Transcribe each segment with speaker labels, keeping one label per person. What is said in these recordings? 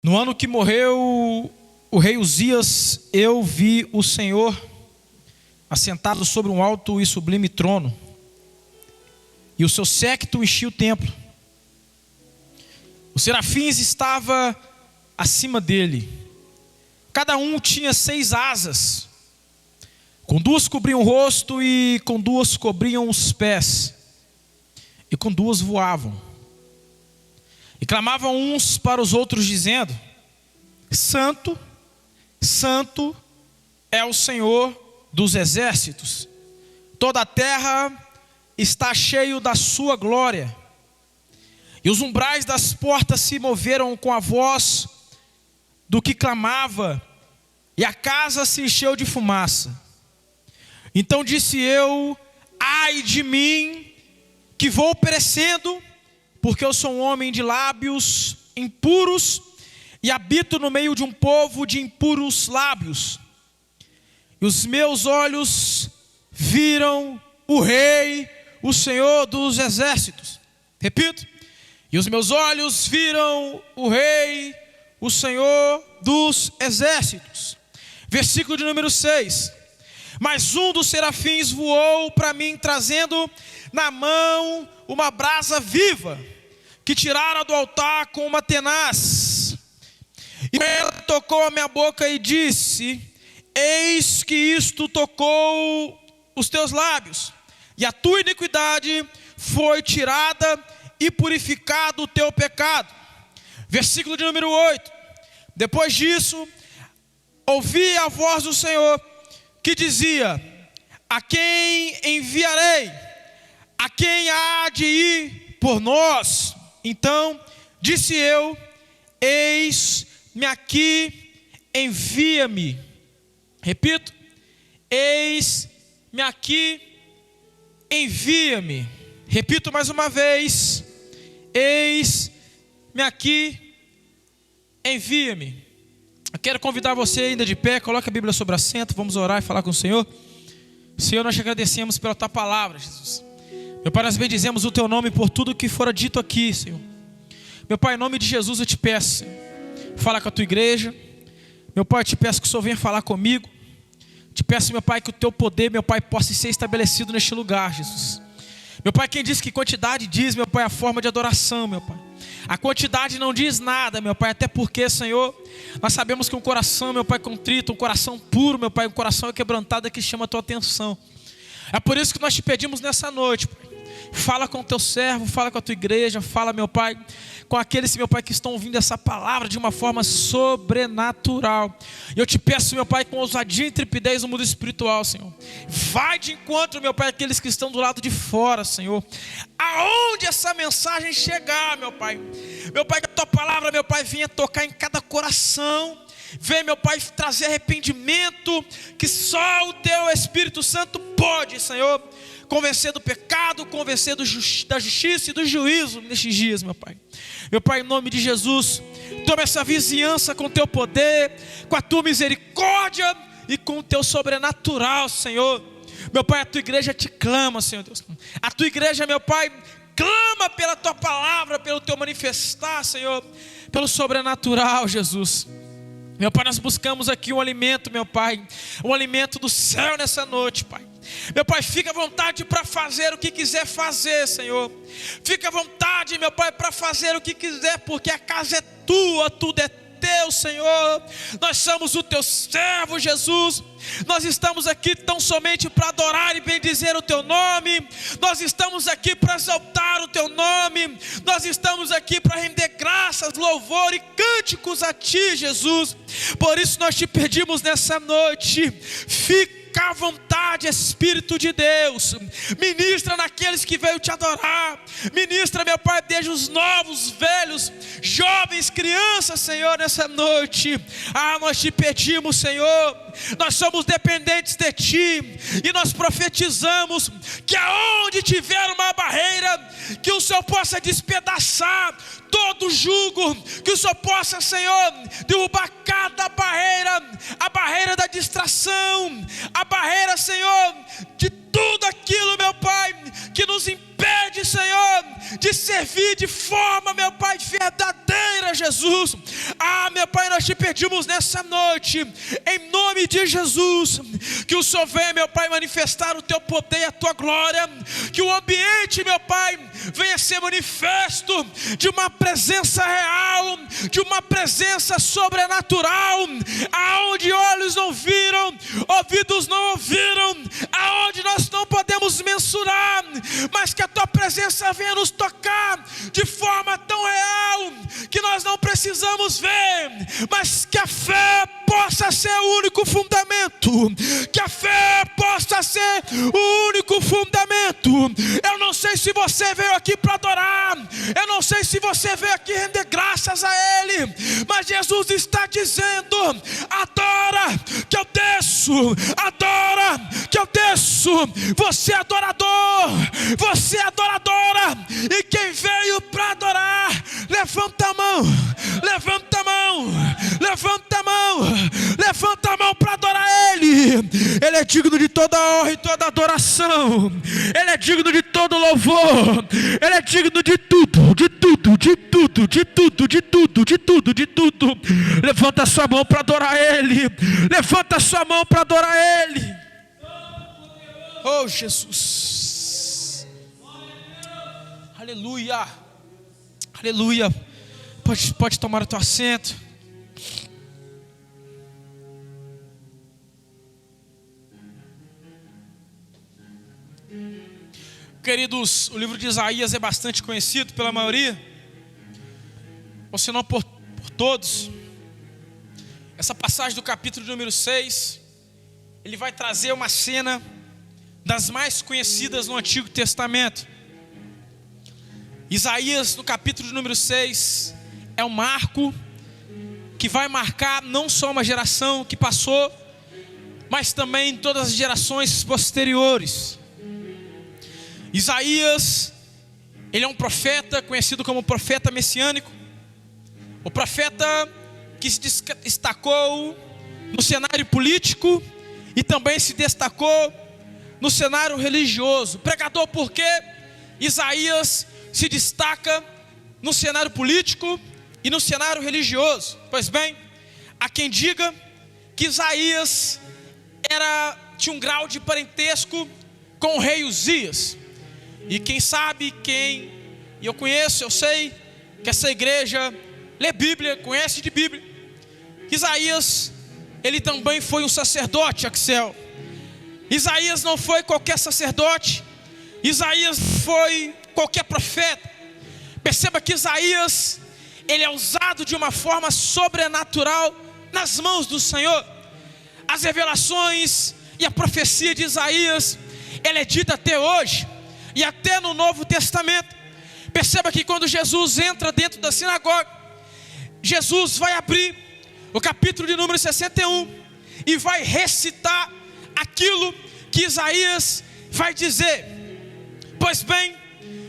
Speaker 1: No ano que morreu o rei Uzias, eu vi o Senhor assentado sobre um alto e sublime trono, e o seu séquito enchia o templo. Os serafins estavam acima dele. Cada um tinha 6 asas. Com 2 cobriam o rosto, e com 2 cobriam os pés, e com 2 voavam. E clamavam uns para os outros, dizendo: Santo, Santo é o Senhor dos exércitos. Toda a terra está cheio da sua glória. E os umbrais das portas se moveram com a voz do que clamava, e a casa se encheu de fumaça. Então disse eu: ai de mim, que vou perecendo, porque eu sou um homem de lábios impuros, e habito no meio de um povo de impuros lábios. E os meus olhos viram o Rei, o Senhor dos exércitos. Repito: e os meus olhos viram o Rei, o Senhor dos exércitos. Versículo de número 6. Mas um dos serafins voou para mim, trazendo na mão uma brasa viva, que tirara do altar com uma tenaz. E ela tocou a minha boca e disse: eis que isto tocou os teus lábios, e a tua iniquidade foi tirada, e purificado o teu pecado. Versículo de número 8. Depois disso, ouvi a voz do Senhor, que dizia: a quem enviarei? A quem há de ir por nós? Então disse eu: eis-me aqui, envia-me. Repito: eis-me aqui, envia-me. Repito mais uma vez: eis-me aqui, envia-me. Eu quero convidar você ainda de pé, coloque a Bíblia sobre o assento, vamos orar e falar com o Senhor. Senhor, nós te agradecemos pela tua palavra, Jesus. Meu Pai, nós bendizemos o teu nome por tudo que fora dito aqui, Senhor. Meu Pai, em nome de Jesus eu te peço, Senhor, fala com a tua igreja. Meu Pai, eu te peço que o Senhor venha falar comigo. Te peço, meu Pai, que o teu poder, meu Pai, possa ser estabelecido neste lugar, Jesus. Meu Pai, quem diz que quantidade diz, meu Pai, a forma de adoração, meu Pai. A quantidade não diz nada, meu Pai, até porque, Senhor, nós sabemos que um coração, meu Pai, contrito, um coração puro, meu Pai, um coração quebrantado é que chama a tua atenção. É por isso que nós te pedimos nessa noite, Pai. Fala com o teu servo, fala com a tua igreja, fala, meu Pai, com aqueles, meu Pai, que estão ouvindo essa palavra de uma forma sobrenatural. E eu te peço, meu Pai, com ousadia e intrepidez no mundo espiritual, Senhor. Vai de encontro, meu Pai, àqueles que estão do lado de fora, Senhor. Aonde essa mensagem chegar, meu Pai. Meu Pai, que a tua palavra, meu Pai, venha tocar em cada coração. Vem, meu Pai, trazer arrependimento, que só o teu Espírito Santo pode, Senhor, convencer do pecado, convencer da justiça e do juízo nestes dias, meu Pai. Meu Pai, em nome de Jesus, toma essa vizinhança com o teu poder, com a tua misericórdia e com o teu sobrenatural, Senhor. Meu Pai, a tua igreja te clama, Senhor Deus. A tua igreja, meu Pai, clama pela tua palavra, pelo teu manifestar, Senhor, pelo sobrenatural, Jesus. Meu Pai, nós buscamos aqui um alimento, meu Pai, um alimento do céu nessa noite, Pai. Meu Pai, fica à vontade para fazer o que quiser fazer, Senhor. Fica à vontade, meu Pai, para fazer o que quiser, porque a casa é tua, tudo é teu, Senhor. Nós somos o teu servo, Jesus. Nós estamos aqui tão somente para adorar e bendizer o teu nome. Nós estamos aqui para exaltar o teu nome. Nós estamos aqui para render graças, louvor e cânticos a ti, Jesus. Por isso nós te pedimos nessa noite: fica à vontade, Espírito de Deus. Ministra naqueles que veio te adorar. Ministra, meu Pai, desde os novos, velhos, jovens, crianças, Senhor, nessa noite. Nós te pedimos, Senhor. Nós somos dependentes de ti, e nós profetizamos que aonde tiver uma barreira, que o Senhor possa despedaçar todo jugo, que o Senhor possa, Senhor, derrubar cada barreira, a barreira da distração, a barreira, Senhor, de tudo aquilo, meu Pai, que nos impede, Senhor, de servir de forma, meu Pai, verdadeira, Jesus. Meu Pai, nós te pedimos nessa noite, em nome de Jesus, que o Senhor venha, meu Pai, manifestar o teu poder e a tua glória, que o ambiente, meu Pai, venha ser manifesto de uma presença real, de uma presença sobrenatural, aonde olhos não viram, ouvidos não ouviram, aonde nós não podemos mensurar, mas que a tua presença venha nos tocar de forma tão real, que nós não precisamos ver, mas que a fé possa ser o único fundamento, que a fé possa ser o único fundamento. Eu não sei se você veio aqui para adorar, eu não sei se você veio aqui render graças a Ele, mas Jesus está dizendo: adora que eu desço, adora que eu desço. Você é adorador, você é adoradora, e quem veio para adorar, levanta a mão, levanta a mão, levanta a mão, levanta a mão para adorar Ele. Ele é digno de toda honra e toda adoração, Ele é digno de todo louvor, Ele é digno de tudo, de tudo, de tudo, de tudo, de tudo, de tudo, de tudo. Levanta a sua mão para adorar Ele, levanta a sua mão para adorar Ele. Oh Jesus, aleluia, aleluia. Pode tomar o teu assento. Queridos, o livro de Isaías é bastante conhecido pela maioria, ou se não por todos. Essa passagem do capítulo número 6, ele vai trazer uma cena das mais conhecidas no Antigo Testamento. Isaías, no capítulo número 6, é um marco que vai marcar não só uma geração que passou, mas também todas as gerações posteriores. Isaías, ele é um profeta conhecido como profeta messiânico, o profeta que se destacou no cenário político e também se destacou no cenário religioso. Pregador, porque Isaías se destaca no cenário político e no cenário religioso? Pois bem, há quem diga que Isaías tinha um grau de parentesco com o rei Uzias. E quem sabe, eu conheço, eu sei que essa igreja lê Bíblia, conhece de Bíblia. Isaías, ele também foi um sacerdote, Axel. Isaías não foi qualquer sacerdote, Isaías foi qualquer profeta. Perceba que Isaías, ele é usado de uma forma sobrenatural nas mãos do Senhor. As revelações e a profecia de Isaías, ela é dita até hoje e até no Novo Testamento. Perceba que quando Jesus entra dentro da sinagoga, Jesus vai abrir o capítulo de número 61 e vai recitar aquilo que Isaías vai dizer. Pois bem,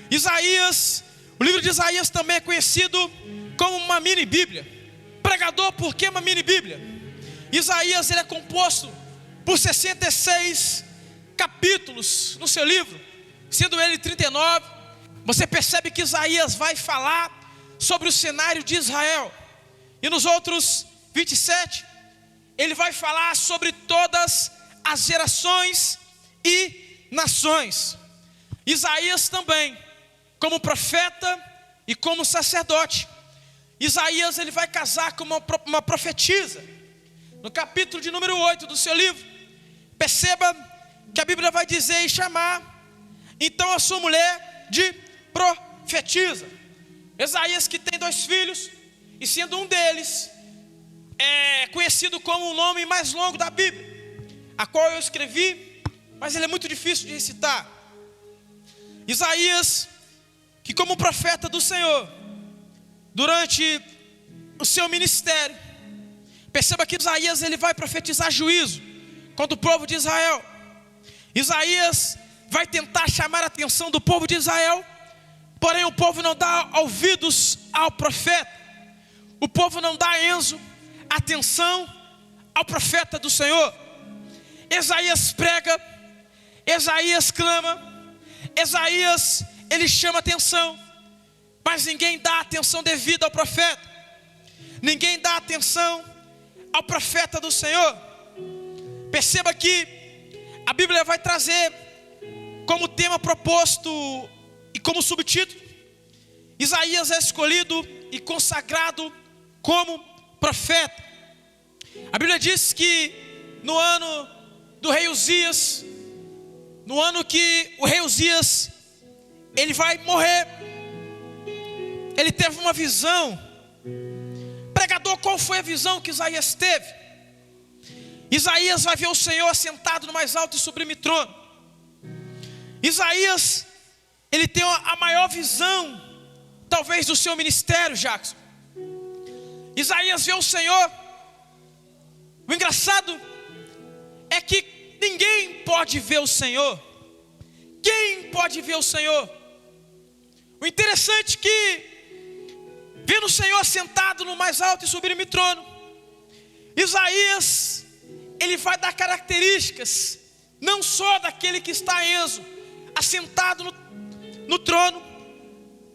Speaker 1: Isaías, o livro de Isaías também é conhecido como uma mini Bíblia. Pregador, por que uma mini Bíblia? Isaías, ele é composto por 66 capítulos no seu livro, sendo ele 39. Você percebe que Isaías vai falar sobre o cenário de Israel, e nos outros 27 ele vai falar sobre todas as gerações e nações. Isaías também, como profeta e como sacerdote, Isaías, ele vai casar com uma profetisa. No capítulo de número 8 do seu livro, perceba que a Bíblia vai dizer e chamar então a sua mulher de profetisa. Isaías, que tem 2 filhos, e sendo um deles é conhecido como o nome mais longo da Bíblia, a qual eu escrevi, mas ele é muito difícil de recitar. Isaías, que como profeta do Senhor, durante o seu ministério, perceba que Isaías, ele vai profetizar juízo contra o povo de Israel. Isaías vai tentar chamar a atenção do povo de Israel, porém o povo não dá ouvidos ao profeta. O povo não dá atenção ao profeta do Senhor. Isaías prega, Isaías clama, Esaías, ele chama atenção, mas ninguém dá atenção devida ao profeta. Ninguém dá atenção ao profeta do Senhor. Perceba que a Bíblia vai trazer como tema proposto e como subtítulo: Isaías é escolhido e consagrado como profeta. A Bíblia diz que no ano do rei Uzias, no ano que o rei Uzias ele vai morrer, ele teve uma visão. Pregador, qual foi a visão que Isaías teve? Isaías vai ver o Senhor assentado no mais alto e sublime trono. Isaías, ele tem a maior visão, talvez, do seu ministério, Jackson. Isaías vê o Senhor. O engraçado é que ninguém pode ver o Senhor. Quem pode ver o Senhor? O interessante é que, vendo o Senhor sentado no mais alto e sublime trono, Isaías, ele vai dar características, não só daquele que está Enzo, assentado no trono,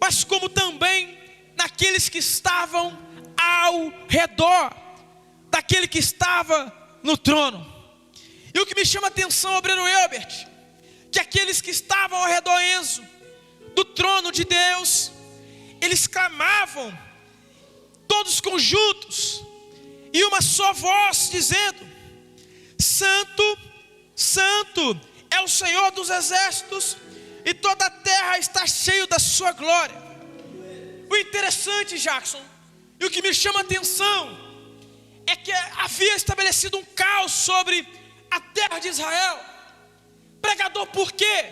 Speaker 1: mas como também naqueles que estavam ao redor daquele que estava no trono. E o que me chama a atenção, obreiro Elbert, que aqueles que estavam ao redor, Enzo, do trono de Deus, eles clamavam, todos conjuntos, e uma só voz, dizendo: Santo, Santo é o Senhor dos exércitos, e toda a terra está cheia da sua glória. O interessante, Jackson, e o que me chama a atenção, é que havia estabelecido um caos sobre a terra de Israel. Pregador, por quê?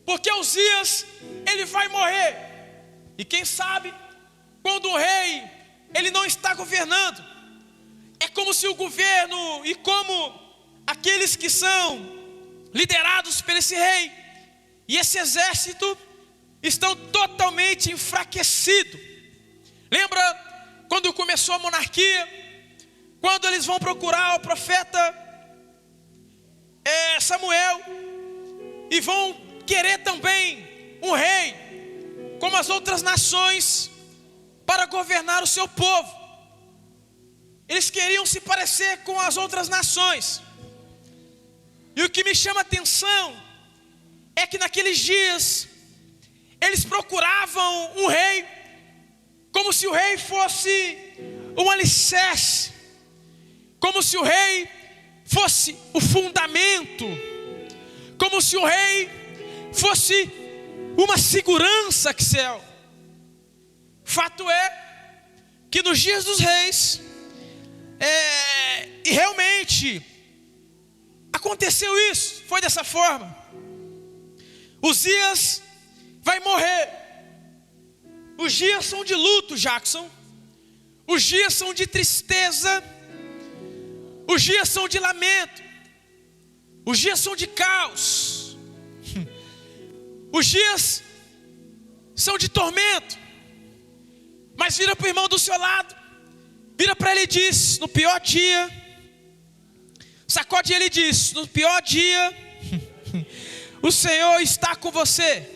Speaker 1: Porque Uzias, ele vai morrer. E quem sabe, quando o rei, ele não está governando, é como se o governo e como aqueles que são liderados por esse rei e esse exército estão totalmente enfraquecidos. Lembra quando começou a monarquia? Quando eles vão procurar o profeta Samuel e vão querer também um rei como as outras nações para governar o seu povo. Eles queriam se parecer com as outras nações. E o que me chama a atenção é que naqueles dias eles procuravam um rei como se o rei fosse um alicerce, como se o rei fosse o fundamento, como se o rei fosse uma segurança que céu. Fato é que nos dias dos reis, e realmente aconteceu isso, foi dessa forma. Uzias vai morrer. Os dias são de luto, Jackson. Os dias são de tristeza. Os dias são de lamento. Os dias são de caos. Os dias são de tormento. Mas vira para o irmão do seu lado, vira para ele e diz: no pior dia, sacode ele e diz: no pior dia, o Senhor está com você.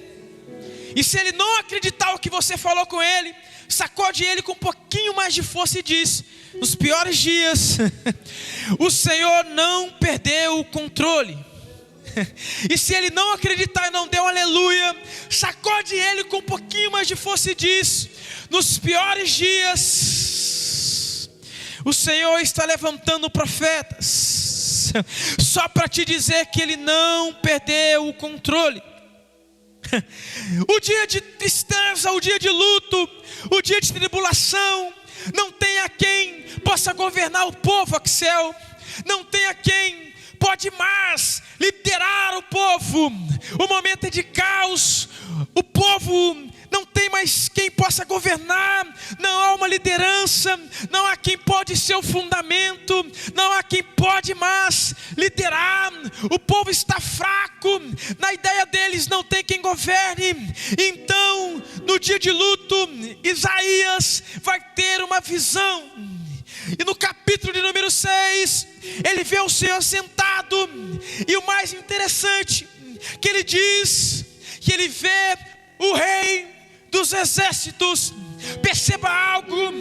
Speaker 1: E se ele não acreditar o que você falou com ele, sacode ele com um pouquinho mais de força e diz: nos piores dias, o Senhor não perdeu o controle. E se ele não acreditar e não der um aleluia, sacode ele com um pouquinho mais de força e diz: nos piores dias, o Senhor está levantando profetas, só para te dizer que ele não perdeu o controle. O dia de tristeza, o dia de luto, o dia de tribulação, não tem a quem possa governar o povo, Axel. Não tem a quem pode mais liderar o povo. O momento é de caos. O povo não tem mais quem possa governar. Não há uma liderança. Não há quem pode ser o fundamento. Não há quem pode mais liderar. O povo está fraco. Na ideia deles não tem quem governe. Então, no dia de luto, Isaías vai ter uma visão. E no capítulo de número 6, ele vê o Senhor sentado. E o mais interessante, que ele diz que ele vê o rei dos exércitos. Perceba algo,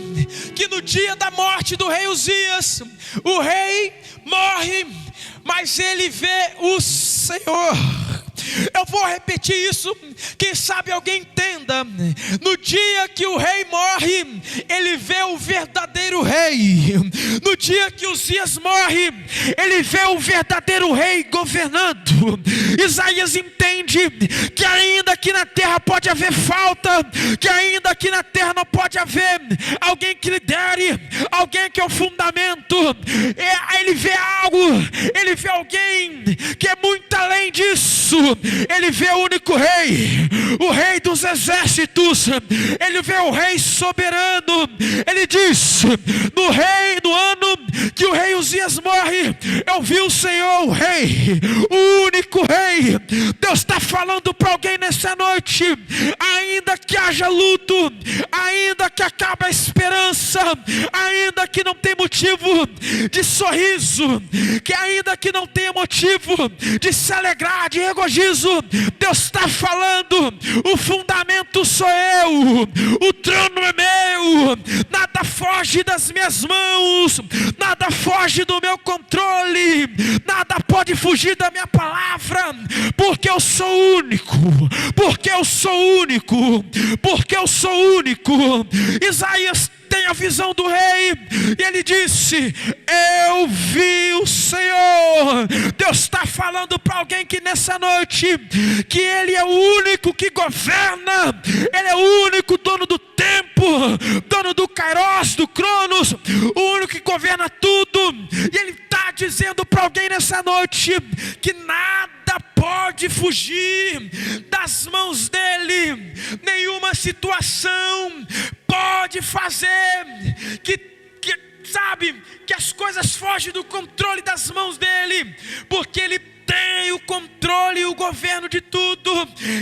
Speaker 1: que no dia da morte do rei Uzias, o rei morre, mas ele vê o Senhor. Eu vou repetir isso, quem sabe alguém entenda. No dia que o rei morre, ele vê o verdadeiro rei. No dia que Uzias morre, ele vê o verdadeiro rei governando. Isaías entende que ainda aqui na terra pode haver falta, que ainda aqui na terra não pode haver alguém que lidere, alguém que é o fundamento. Ele vê algo, ele vê alguém que é muito além disso. Ele vê o único rei, o rei dos exércitos. Ele vê o rei soberano. Ele diz: no ano que o rei Uzias morre, eu vi o Senhor, o rei, o único rei. Deus está falando para alguém nessa noite: ainda que haja luto, ainda que acabe a esperança, ainda que não tem motivo de sorriso, que ainda que não tenha motivo de se alegrar, de regozijo, Deus está falando: o fundamento sou eu, o trono é meu, nada foge das minhas mãos, nada foge do meu controle, nada pode fugir da minha palavra, porque eu sou único, porque eu sou único, porque eu sou único. Isaías tem a visão do rei, e ele disse: eu vi o Senhor. Deus está falando para alguém que nessa noite, que ele é o único que governa, ele é o único dono do tempo, dono do Kairos, do Cronos, o único que governa tudo. E ele está dizendo para alguém nessa noite que nada pode fugir das mãos dele, nenhuma situação pode fazer que as coisas fogem do controle das mãos dele, porque ele tem o controle e o governo de tudo.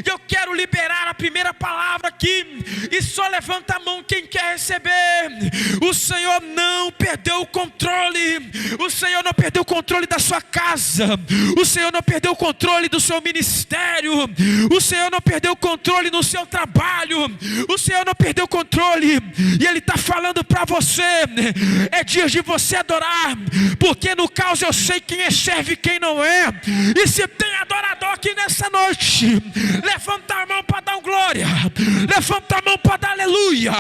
Speaker 1: Eu quero liberar a primeira palavra aqui, e só levanta a mão quem quer receber. O Senhor não perdeu o controle. O Senhor não perdeu o controle da sua casa. O Senhor não perdeu o controle do seu ministério. O Senhor não perdeu o controle no seu trabalho. O Senhor não perdeu o controle. E Ele está falando para você: é dia de você adorar, porque no caos eu sei quem serve e quem não é. E se tem adorador aqui nessa noite, levanta a mão para dar glória, levanta a mão para dar aleluia.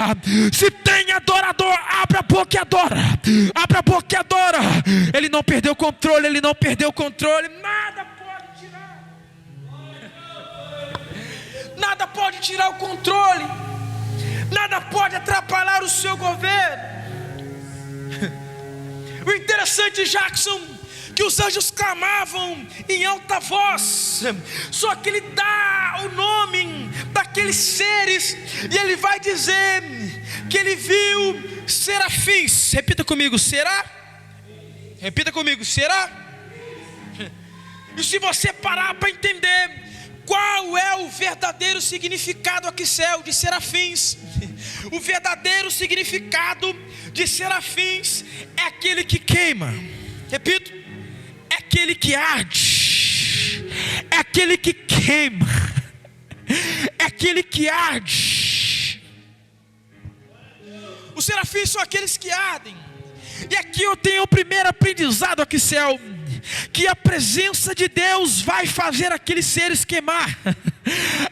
Speaker 1: Se tem adorador, abre a boca e adora, abre a boca e adora. Ele não perdeu o controle, ele não perdeu o controle. Nada pode tirar, nada pode tirar o controle, nada pode atrapalhar o seu governo. O interessante, Jackson, que os anjos clamavam em alta voz, só que ele dá o nome daqueles seres, e ele vai dizer que ele viu serafins. Repita comigo: será? Repita comigo: será? E se você parar para entender qual é o verdadeiro significado aqui, céu, de serafins, o verdadeiro significado de serafins é aquele que queima. Repito: é aquele que arde, é aquele que queima, é aquele que arde. Os serafins são aqueles que ardem. E aqui eu tenho o primeiro aprendizado aqui, céu, que a presença de Deus vai fazer aqueles seres queimar.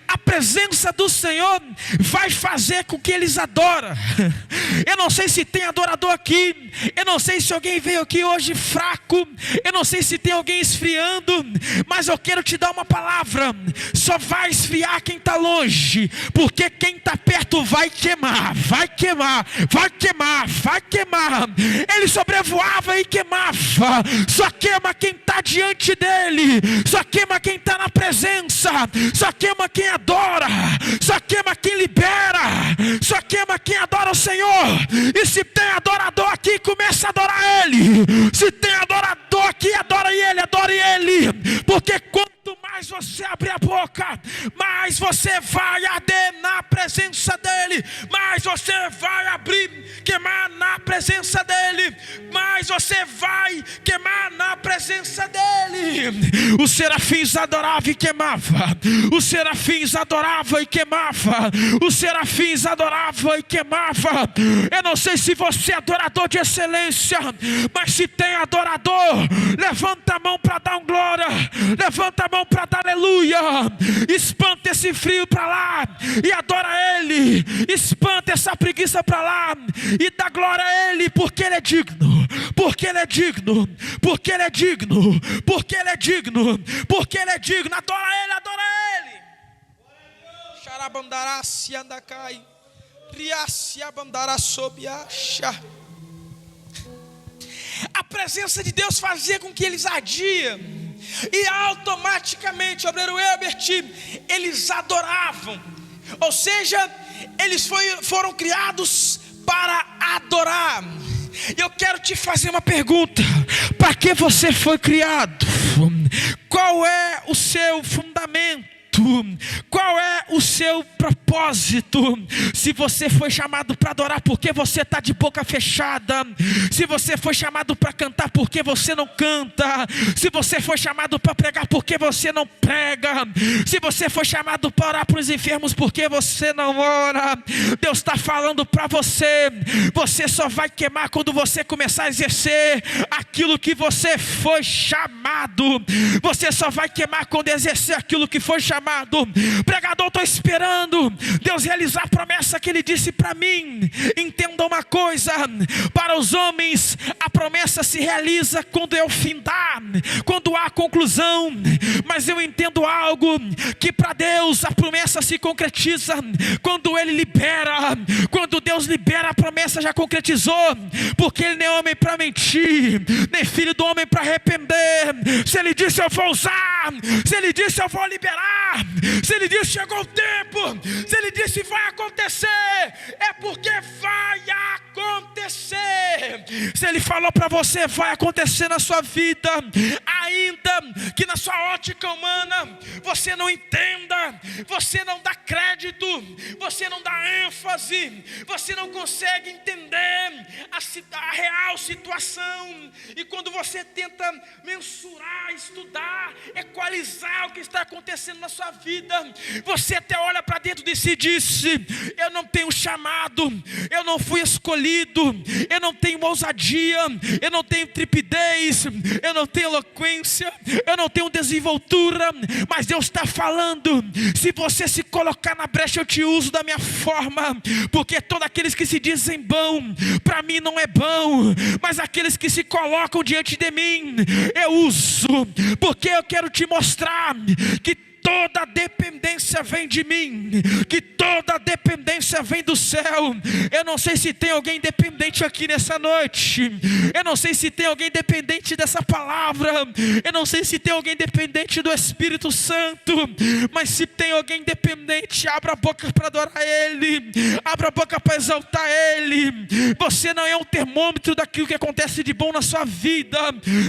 Speaker 1: A presença do Senhor vai fazer com que eles adoram. Eu não sei se tem adorador aqui, eu não sei se alguém veio aqui hoje fraco, eu não sei se tem alguém esfriando, mas eu quero te dar uma palavra: só vai esfriar quem está longe, porque quem está perto vai queimar, vai queimar, vai queimar, vai queimar. Ele sobrevoava e queimava. Só queima quem está diante dele, só queima quem está na presença, só queima quem adora, só queima quem libera, só queima quem adora o Senhor. E se tem adorador aqui, começa a adorar Ele. Se tem adorador aqui, adore Ele, porque quanto mais você abrir a boca, mais você vai arder na presença dEle, mais você vai queimar na presença dEle, mais você vai queimar na presença dEle. Os serafins adoravam e queimavam. Os serafins adoravam e queimavam. Os serafins adoravam e queimavam. Eu não sei se você é adorador de excelência, mas se tem adorador, levanta a mão para dar um glória, levanta a mão para dar aleluia. Espanta esse frio para lá e adora Ele. Espanta essa preguiça para lá e dá glória a Ele, porque Ele é digno, porque Ele é digno, porque Ele é digno, porque Ele é digno, porque Ele é digno. Adora Ele, adora Ele. Xarabandará-se andacai, riasse abandará sob a chá. A presença de Deus fazia com que eles ardiam, e automaticamente, obreiro Herbert, eles adoravam. Ou seja, eles foram criados para adorar. E eu quero te fazer uma pergunta: para que você foi criado? Qual é o seu fundamento? Qual é o seu propósito? Se você foi chamado para adorar, por que você está de boca fechada? Se você foi chamado para cantar, por que você não canta? Se você foi chamado para pregar, por que você não prega? Se você foi chamado para orar para os enfermos, por que você não ora? Deus está falando para você: você só vai queimar quando você começar a exercer aquilo que você foi chamado. Você só vai queimar quando exercer aquilo que foi chamado. Pregador, estou esperando Deus realizar a promessa que Ele disse para mim. Entenda uma coisa: para os homens a promessa se realiza quando é o findar, quando há a conclusão. Mas eu entendo algo, que para Deus a promessa se concretiza quando Ele libera. Quando Deus libera, a promessa já concretizou, porque Ele nem é homem para mentir, nem filho do homem para arrepender. Se Ele disse eu vou usar, se Ele disse eu vou liberar, se Ele disse chegou o tempo, se Ele disse vai acontecer, é porque vai acontecer. Se Ele falou para você, vai acontecer na sua vida. Ainda que na sua ótica humana você não entenda, você não dá crédito, você não dá ênfase, você não consegue entender a real situação. E quando você tenta mensurar, estudar, equalizar o que está acontecendo na sua vida, você até olha para dentro de si e diz: eu não tenho chamado, eu não fui escolhido, eu não tenho ousadia, eu não tenho trepidez, eu não tenho eloquência, eu não tenho desenvoltura. Mas Deus está falando: se você se colocar na brecha, eu te uso da minha forma. Porque todos aqueles que se dizem bom, para mim não é bom, mas aqueles que se colocam diante de mim, eu uso. Porque eu quero te mostrar que toda dependência vem de mim, que toda dependência vem do céu. Eu não sei se tem alguém dependente aqui nessa noite, eu não sei se tem alguém dependente dessa palavra, eu não sei se tem alguém dependente do Espírito Santo, mas se tem alguém dependente, abra a boca para adorar Ele, abra a boca para exaltar Ele. Você não é um termômetro daquilo que acontece de bom na sua vida,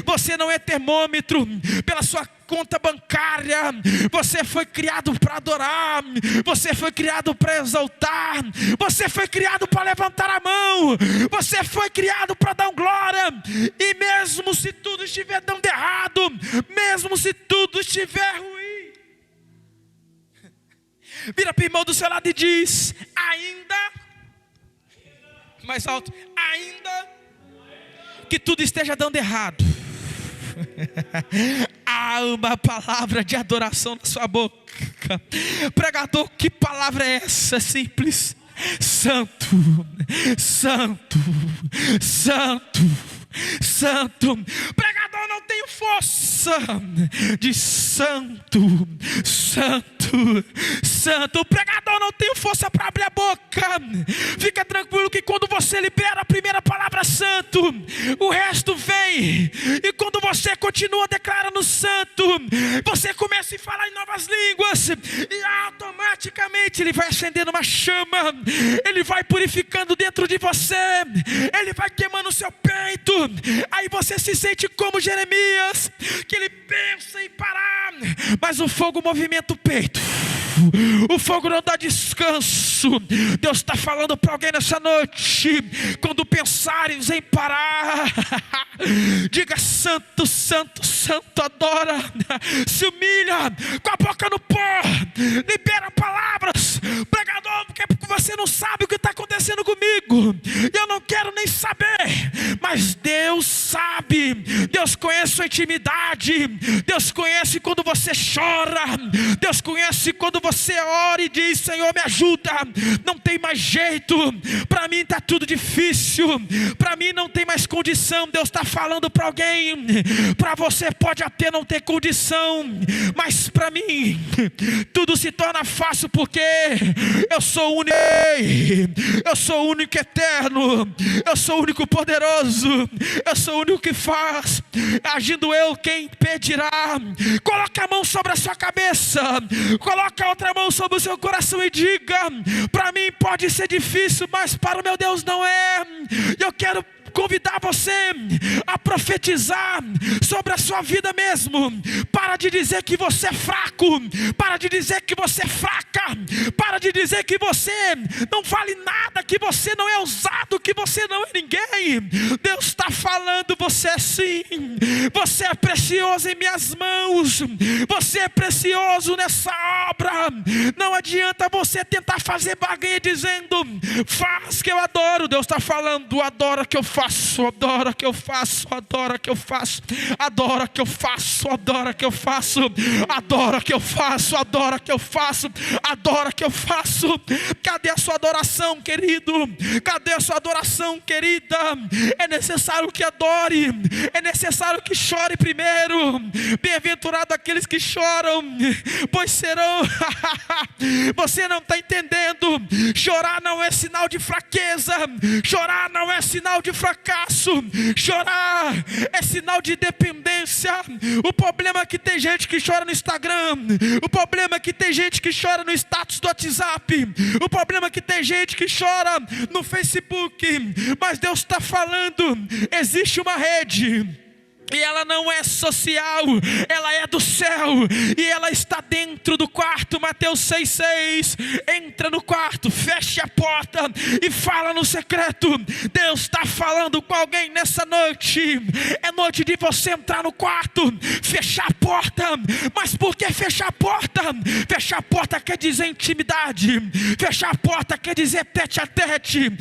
Speaker 1: você não é termômetro pela sua conta bancária. Você foi criado para adorar, você foi criado para exaltar, você foi criado para levantar a mão, você foi criado para dar glória. E mesmo se tudo estiver dando errado, mesmo se tudo estiver ruim, vira para o irmão do seu lado e diz: ainda, mais alto, ainda que tudo esteja dando errado, há uma palavra de adoração na sua boca. Pregador, que palavra é essa? Simples: santo, santo, santo, santo. Pregador, não tenho força. De santo, santo, santo. O pregador, não tenho força para abrir a boca. Fica tranquilo que quando você libera a primeira palavra santo, o resto vem. E quando você continua declarando santo, você começa a falar em novas línguas, e automaticamente Ele vai acendendo uma chama, Ele vai purificando dentro de você, Ele vai queimando o seu peito. Aí você se sente como Jeremias, que ele pensa em parar, mas o fogo movimenta o peito, o fogo não dá descanso. Deus está falando para alguém nessa noite: quando pensares em parar, diga santo, santo, santo. Santo, adora, se humilha, com a boca no pó, libera palavras. Pregador, porque você não sabe o que está acontecendo comigo, eu não quero nem saber, mas Deus sabe. Deus conhece sua intimidade, Deus conhece quando você chora, Deus conhece quando você ora e diz: Senhor, me ajuda, não tem mais jeito, para mim está tudo difícil, para mim não tem mais condição. Deus está falando para alguém: para você pode até não ter condição, mas para mim tudo se torna fácil, porque eu sou o único, eu sou o único eterno, eu sou o único poderoso, eu sou o único que faz. Agindo eu, quem impedirá? Coloca a mão sobre a sua cabeça, coloca a outra mão sobre o seu coração e diga: para mim pode ser difícil, mas para o meu Deus não é. Eu quero convidar você a profetizar sobre a sua vida mesmo. Para de dizer que você é fraco, para de dizer que você é fraca, para de dizer que você não vale nada, que você não é ousado, que você não é ninguém. Deus está falando: você é sim, você é precioso em minhas mãos, você é precioso nessa obra. Não adianta você tentar fazer barganha dizendo: faz que eu adoro. Deus está falando: adora que eu faço, adora que eu faço, adora que eu faço, adora que eu faço, adora que eu faço, adora que eu faço, adora que eu faço, adora que eu faço. Cadê a sua adoração, querido? Cadê a sua adoração, querida? É necessário que adore, é necessário que chore primeiro. Bem-aventurado aqueles que choram, pois serão. Você não está entendendo. Chorar não é sinal de fraqueza, chorar não é sinal de fracasso, chorar é sinal de dependência. O problema é que tem gente que chora no Instagram, o problema é que tem gente que chora no status do WhatsApp, o problema é que tem gente que chora no Facebook. Mas Deus está falando: existe uma rede, e ela não é social, ela é do céu, e ela está dentro do quarto. Mateus 6,6. Entra no quarto, feche a porta e fala no secreto. Deus está falando com alguém nessa noite. É noite de você entrar no quarto, fechar a porta. Mas por que fechar a porta? Fechar a porta quer dizer intimidade, fechar a porta quer dizer tete a tete.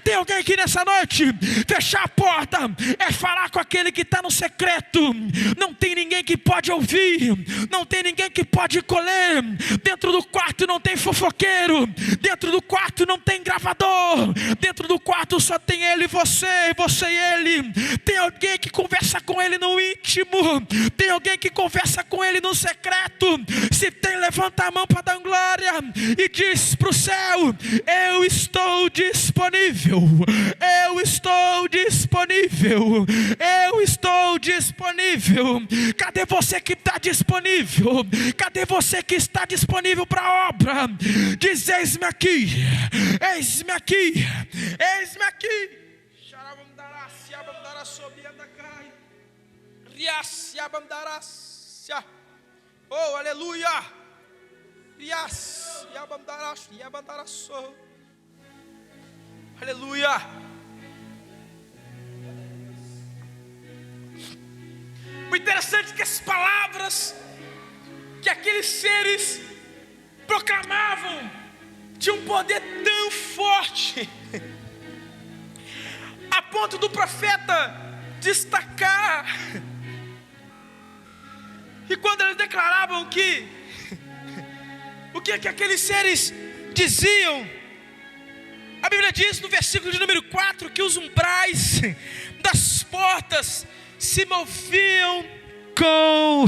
Speaker 1: Tem alguém aqui nessa noite? Fechar a porta é falar com aquele que está no secreto. Não tem ninguém que pode ouvir, não tem ninguém que pode colher. Dentro do quarto não tem fofoqueiro, dentro do quarto não tem gravador, dentro do quarto só tem ele e você e ele. Tem alguém que conversa com ele no íntimo, tem alguém que conversa com ele no secreto. Se tem, levanta a mão para dar glória e diz para o céu: eu estou disponível, eu estou disponível, eu estou disponível. Cadê você que está disponível? Cadê você que está disponível para a obra? Diz: eis-me aqui, eis-me aqui, eis-me aqui. Oh, aleluia. Aleluia. O interessante é que as palavras que aqueles seres proclamavam tinham um poder tão forte, a ponto do profeta destacar. E quando eles declaravam o que aqueles seres diziam, a Bíblia diz no versículo de número 4 que os umbrais das portas se moviam com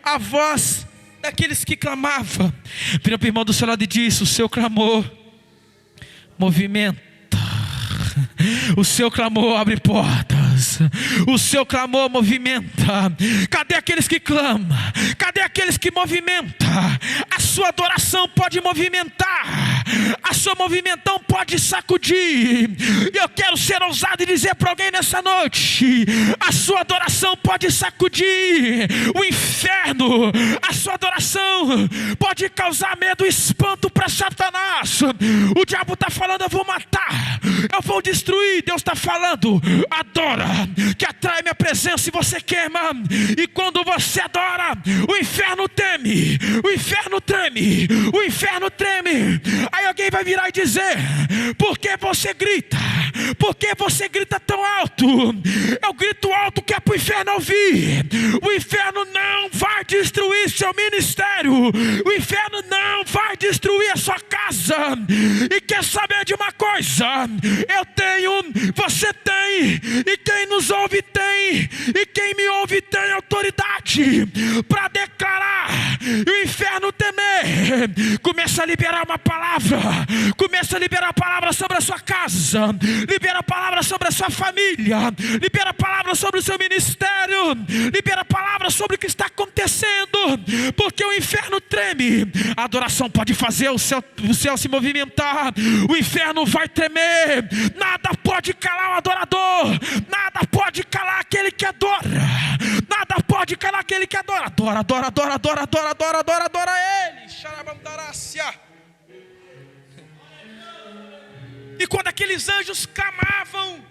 Speaker 1: a voz daqueles que clamavam. Vira para o irmão do seu lado e diz: o seu clamor movimenta, o seu clamor abre portas, o seu clamor movimenta. Cadê aqueles que clamam? Cadê aqueles que movimentam? A sua adoração pode movimentar, a sua movimentação pode sacudir. E eu quero ser ousado e dizer para alguém nessa noite: a sua adoração pode sacudir o inferno, a sua adoração pode causar medo e espanto para Satanás. O diabo está falando: eu vou matar, eu vou destruir. Deus está falando: adora, que atrai minha presença e você queima. E quando você adora, o inferno teme, o inferno treme, o inferno treme. Aí alguém vai virar e dizer: por que você grita? Por que você grita tão alto? Eu grito alto que é para o inferno ouvir. O inferno não vai destruir seu ministério. O inferno não vai destruir a sua casa. E quer saber de uma coisa? Eu tenho, você tem, e quem nos ouve tem, e quem me ouve tem autoridade para declarar e o inferno temer. Começa a liberar uma palavra. Começa a liberar a palavra sobre a sua casa. Libera a palavra sobre a sua família. Libera a palavra sobre o seu ministério. Libera a palavra sobre o que está acontecendo. Porque o inferno treme. A adoração pode fazer o céu se movimentar. O inferno vai tremer. Nada pode calar o adorador. Nada pode calar aquele que adora. Nada pode calar aquele que adora. Adora, adora, adora, adora, adora, adora, adora, adora ele. Xarabandarácia. E quando aqueles anjos clamavam,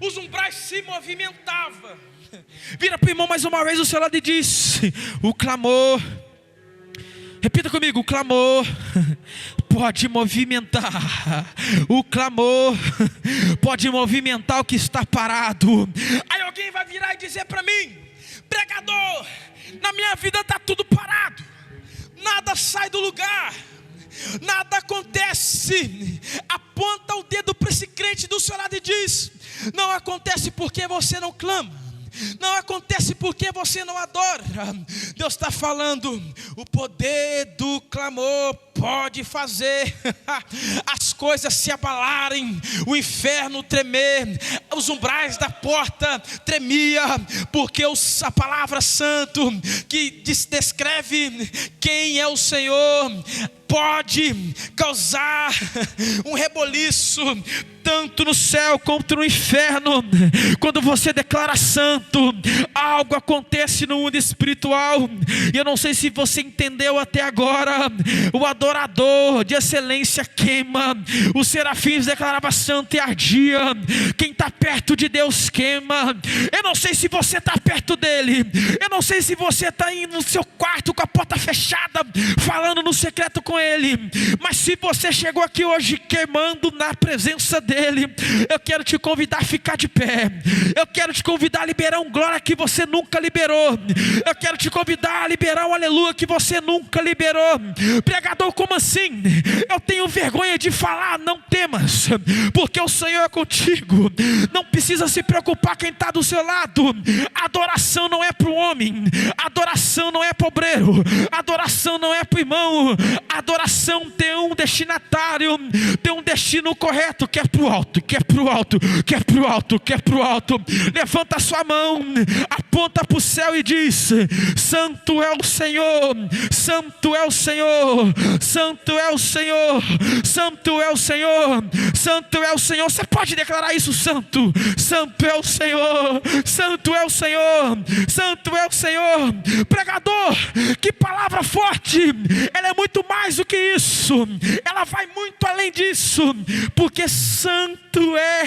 Speaker 1: os umbrais se movimentavam. Vira para o irmão mais uma vez o seu lado e diz: o clamor, repita comigo, o clamor pode movimentar. O clamor pode movimentar o que está parado. Aí alguém vai virar e dizer para mim: pregador, na minha vida está tudo parado. Nada sai do lugar. Nada acontece. Aponta o dedo para esse crente do seu lado e diz: não acontece porque você não clama. Não acontece porque você não adora. Deus está falando: o poder do clamor pode fazer as coisas se abalarem, o inferno tremer, os umbrais da porta tremia, porque a palavra santo que descreve quem é o Senhor pode causar um reboliço tanto no céu quanto no inferno. Quando você declara santo, algo acontece no mundo espiritual. E eu não sei se você entendeu até agora. O adorador de excelência queima. Os serafins declaravam santo e ardia. Quem está perto de Deus queima. Eu não sei se você está perto dele. Eu não sei se você está indo no seu quarto com a porta fechada, falando no secreto com ele. Mas se você chegou aqui hoje queimando na presença dele, eu quero te convidar a ficar de pé. Eu quero te convidar a liberar um glória que você nunca liberou. Eu quero te convidar a liberar um aleluia que você nunca liberou. Pregador, como assim? Eu tenho vergonha de falar. Não temas, porque o Senhor é contigo. Não precisa se preocupar quem está do seu lado. Adoração não é para o homem. Adoração não é para o obreiro. Adoração não é para o irmão. Adoração tem um destinatário, tem um destino correto, que é para o alto, que é para o alto, que é para o alto, que é para o alto. Levanta a sua mão, aponta para o céu e diz: santo é o Senhor, santo é o Senhor, santo é o Senhor, santo é o Senhor, santo é o Senhor. Você pode declarar isso: santo, santo é o Senhor, santo é o Senhor, santo é o Senhor. Pregador, que palavra forte! Ela é muito mais do que isso, ela vai muito além disso, porque santo é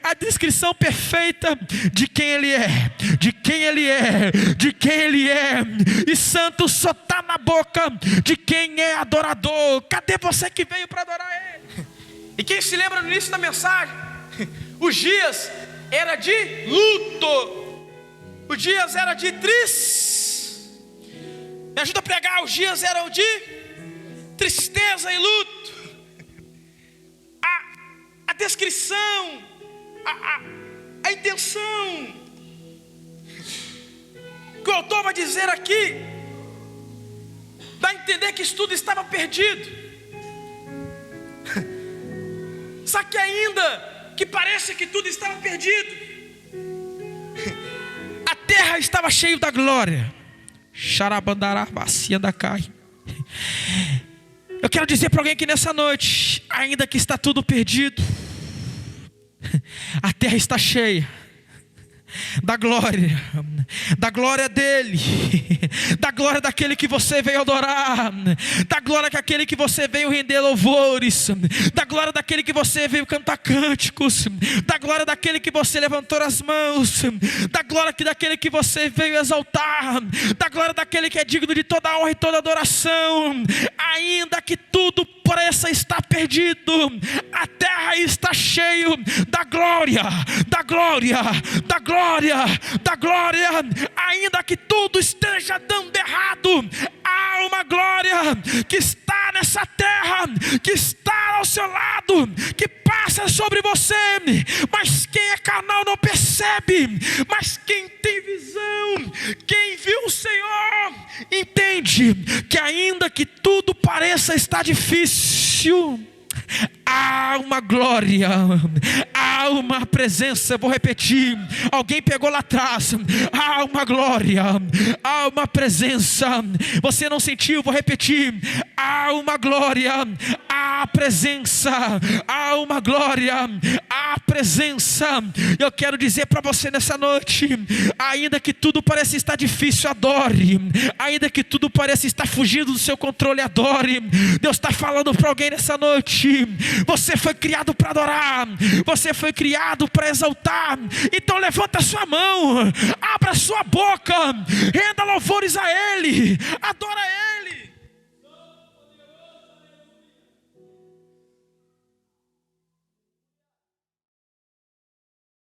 Speaker 1: a descrição perfeita de quem Ele é, de quem Ele é, de quem Ele é. E santo só está na boca de quem é adorador. Cadê você que veio para adorar Ele? E quem se lembra no início da mensagem, os dias era de luto, os dias era de tristeza. Me ajuda a pregar. Os dias eram de tristeza e luto. A descrição, a intenção que o autor vai dizer aqui dá a entender que isso tudo estava perdido. Só que ainda que pareça que tudo estava perdido, a terra estava cheia da glória. Xarabandará, bacia da cai. Eu quero dizer para alguém aqui nessa noite: ainda que está tudo perdido, a terra está cheia. da glória dele, da glória daquele que você veio adorar, da glória daquele que você veio render louvores, da glória daquele que você veio cantar cânticos, da glória daquele que você levantou as mãos, da glória daquele que você veio exaltar, da glória daquele que é digno de toda honra e toda adoração. Ainda que tudo pareça estar perdido, a terra está cheia da glória, da glória, da glória, da glória. Ainda que tudo esteja dando errado, há uma glória que está nessa terra, que está ao seu lado, que passa sobre você, mas quem é carnal não percebe, mas quem tem visão, quem viu o Senhor, entende que ainda que tudo pareça estar difícil, há uma glória, há uma presença. Vou repetir, alguém pegou lá atrás. Há uma glória, há uma presença. Você não sentiu? Vou repetir, há uma glória, há presença, há uma glória, há presença. Eu quero dizer para você nessa noite, ainda que tudo pareça estar difícil, adore. Ainda que tudo pareça estar fugindo do seu controle, adore. Deus está falando para alguém nessa noite. Você foi criado para adorar, você foi criado para exaltar. Então levanta a sua mão, abra a sua boca, renda louvores a Ele, adora Ele.